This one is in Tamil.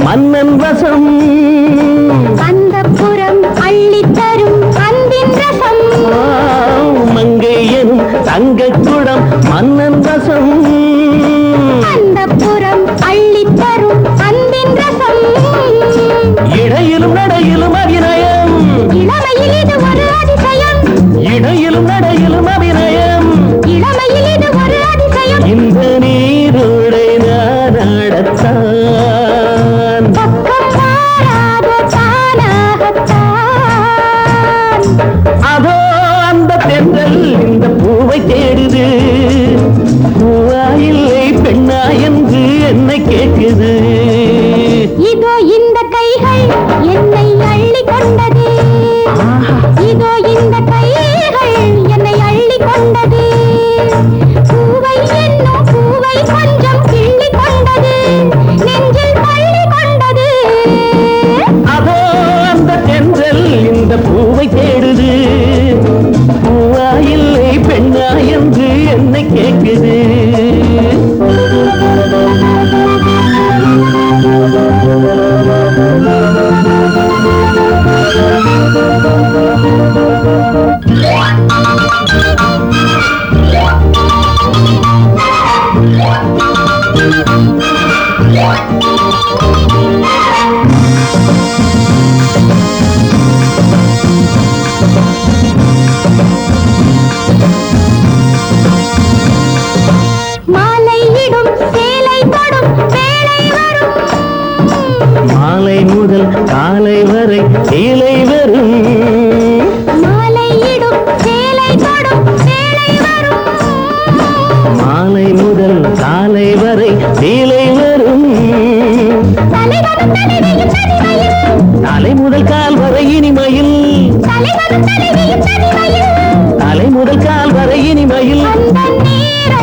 மன்னன் வசம் அந்த புறம் அள்ளித்தரும் அன்பின் ரசம் மங்கை எனும் தங்கக்குடம் மன்னன் வசம் அந்த புறம் அள்ளித்தரும் அன்பின் ரசம் இடையிலும் நடையிலும் அபிநயம் இளமையில் இது ஒரு அதிசயம் இடையிலும் நடையிலும் அபிநயம் இளமையில் இது ஒரு அதிசயம் இந்த நீரோடை நான் நடத்தான் பக்கம் மாறாத தானாகத்தான் அதோ அந்த தென்றல் இந்த பூவை தேடுது பூவா இல்லை பெண்ணா என்று என்னை கேட்குது இதோ இந்த கைகள் என்னை அள்ளி கொண்டது இதோ இந்த கைகள் என்னை அள்ளி கொண்டது பூவை என்னும் பூவை கொஞ்சம் கிள்ளி கொண்டது நெஞ்சில் பள்ளி கொண்டது அதோ அந்த தென்றல் இந்த பூவை தேடுது பூவா இல்லை பெண்ணா என்று என்னை கேட்குது மாலையிடும் சேலை தொடும் வேளை வரும் மாலை முதல் காலை வரை கீழே வரும் மாலையிடும் சேலை தொடும் வேளை வரும் மாலை முதல் காலை வரை கீழே வரும் தலைவனும் தலைவியும் தனிமையில் தலை முதல் கால் வரை இனிமையில் தலைவனும் தலைவியும் தனிமையில் தலை முதல் கால் வரை இனிமையில் அந்த நேரம்